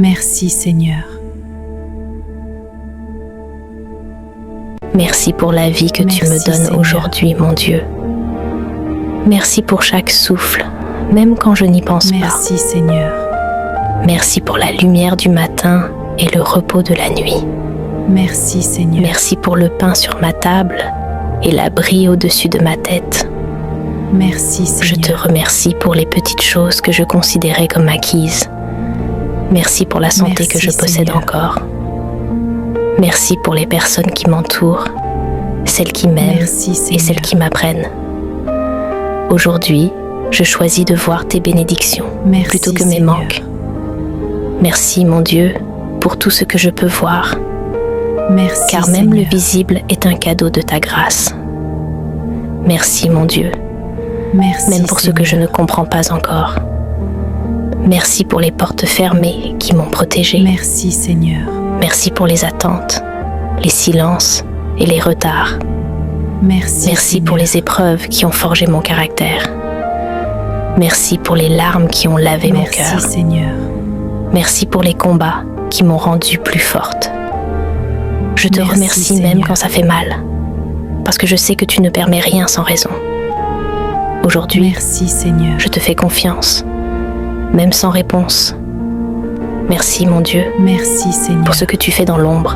Merci Seigneur. Merci pour la vie que tu me donnes aujourd'hui, mon Dieu. Merci pour chaque souffle, même quand je n'y pense pas. Merci Seigneur. Merci pour la lumière du matin et le repos de la nuit. Merci Seigneur. Merci pour le pain sur ma table et l'abri au-dessus de ma tête. Merci Seigneur. Je te remercie pour les petites choses que je considérais comme acquises. Merci pour la santé que je possède encore. Merci pour les personnes qui m'entourent, celles qui m'aiment et celles qui m'apprennent. Aujourd'hui, je choisis de voir tes bénédictions plutôt que mes manques. Merci, mon Dieu, pour tout ce que je peux voir, car même le visible est un cadeau de ta grâce. Merci, mon Dieu, même pour ce que je ne comprends pas encore. Merci pour les portes fermées qui m'ont protégée. Merci, Seigneur. Merci pour les attentes, les silences et les retards. Merci pour les épreuves qui ont forgé mon caractère. Merci pour les larmes qui ont lavé mon cœur. Merci, Seigneur. Merci pour les combats qui m'ont rendue plus forte. Je te remercie même quand ça fait mal, parce que je sais que tu ne permets rien sans raison. Aujourd'hui, je te fais confiance, même sans réponse. Merci, mon Dieu, Seigneur, pour ce que tu fais dans l'ombre.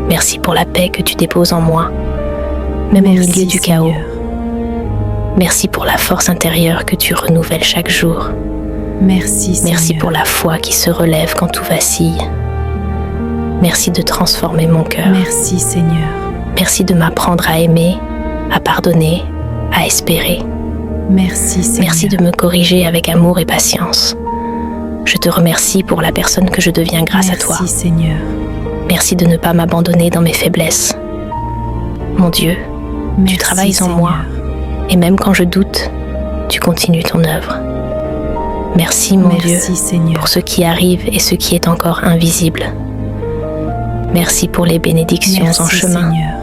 Merci pour la paix que tu déposes en moi, même au milieu du chaos. Merci pour la force intérieure que tu renouvelles chaque jour. Merci pour la foi qui se relève quand tout vacille. Merci de transformer mon cœur. Merci, Seigneur. Merci de m'apprendre à aimer, à pardonner, à espérer. Merci, Seigneur. Merci de me corriger avec amour et patience. Je te remercie pour la personne que je deviens grâce à toi. Merci, Seigneur. Merci de ne pas m'abandonner dans mes faiblesses. Mon Dieu, tu travailles en moi, et même quand je doute, tu continues ton œuvre. Merci, mon Dieu, Seigneur, pour ce qui arrive et ce qui est encore invisible. Merci pour les bénédictions en chemin. Seigneur.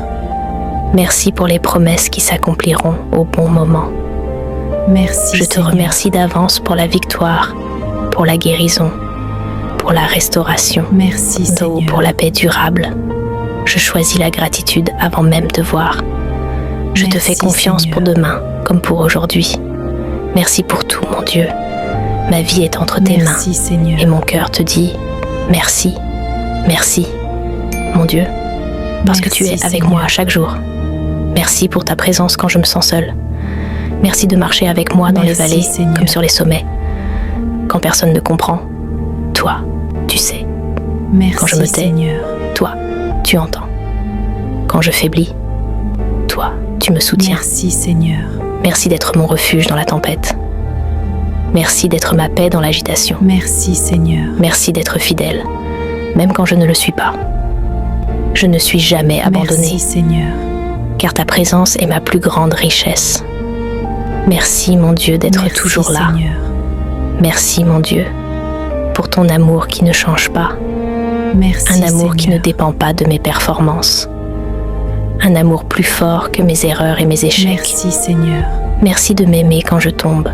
Merci pour les promesses qui s'accompliront au bon moment. Je te remercie d'avance pour la victoire, pour la guérison, pour la restauration, Seigneur, pour la paix durable. Je choisis la gratitude avant même de voir. Je te fais confiance Seigneur, pour demain, comme pour aujourd'hui. Merci pour tout, mon Dieu. Ma vie est entre tes mains, Seigneur, et mon cœur te dit merci, merci, mon Dieu, parce que tu es avec moi chaque jour. Merci pour ta présence quand je me sens seule. Merci de marcher avec moi dans les vallées, comme sur les sommets. Quand personne ne comprend, toi, tu sais. Quand je me tais, Seigneur, toi, tu entends. Quand je faiblis, toi, tu me soutiens. Merci, Seigneur. Merci d'être mon refuge dans la tempête. Merci d'être ma paix dans l'agitation. Merci, Seigneur. Merci d'être fidèle, même quand je ne le suis pas. Je ne suis jamais abandonnée, Merci, Seigneur. car ta présence est ma plus grande richesse. Merci, mon Dieu, d'être toujours là. Seigneur. Merci, mon Dieu, pour ton amour qui ne change pas. Merci, Un amour qui ne Seigneur. dépend pas de mes performances. Un amour plus fort que mes erreurs et mes échecs. Merci, Seigneur. Merci de m'aimer quand je tombe.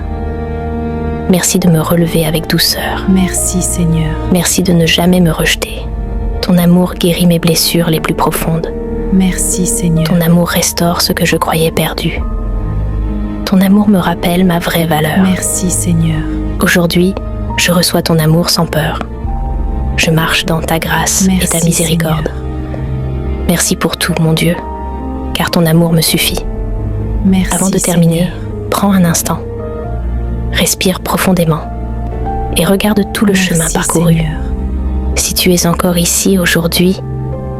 Merci de me relever avec douceur. Merci, Seigneur. Merci de ne jamais me rejeter. Ton amour guérit mes blessures les plus profondes. Merci, Seigneur. Ton amour restaure ce que je croyais perdu. Ton amour me rappelle ma vraie valeur. Merci, Seigneur. Aujourd'hui, je reçois ton amour sans peur. Je marche dans ta grâce et ta miséricorde. Merci pour tout, mon Dieu, car ton amour me suffit. Merci, Avant de terminer, Seigneur. prends un instant. Respire profondément et regarde tout le chemin parcouru. Seigneur. Si tu es encore ici aujourd'hui,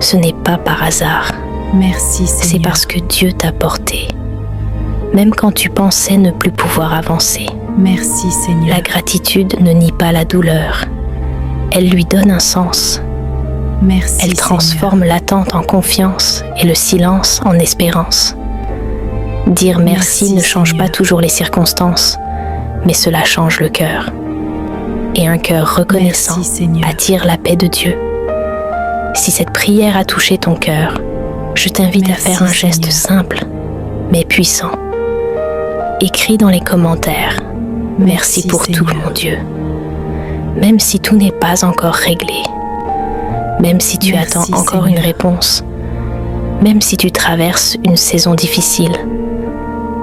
ce n'est pas par hasard. Merci, Seigneur. C'est parce que Dieu t'a porté. Même quand tu pensais ne plus pouvoir avancer. Merci, Seigneur. La gratitude ne nie pas la douleur. Elle lui donne un sens. Merci, Elle transforme l'attente en confiance et le silence en espérance. Dire merci ne change pas toujours les circonstances, mais cela change le cœur. Et un cœur reconnaissant attire la paix de Dieu. Si cette prière a touché ton cœur, je t'invite à faire un geste simple, mais puissant. Écris dans les commentaires « Merci pour tout, mon Dieu ». même si tout n'est pas encore réglé, même si tu Merci, attends encore Seigneur. une réponse, même si tu traverses une saison difficile.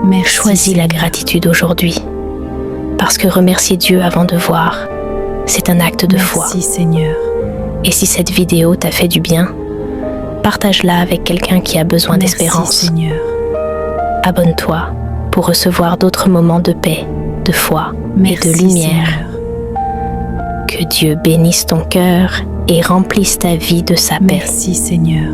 Merci, Choisis la Seigneur. gratitude aujourd'hui, parce que remercier Dieu avant de voir, c'est un acte de foi. Merci, Seigneur. Et si cette vidéo t'a fait du bien, partage-la avec quelqu'un qui a besoin Merci, d'espérance. Seigneur. Abonne-toi pour recevoir d'autres moments de paix, de foi Merci, et de lumière. Seigneur. Que Dieu bénisse ton cœur et remplisse ta vie de sa paix. Merci, Seigneur.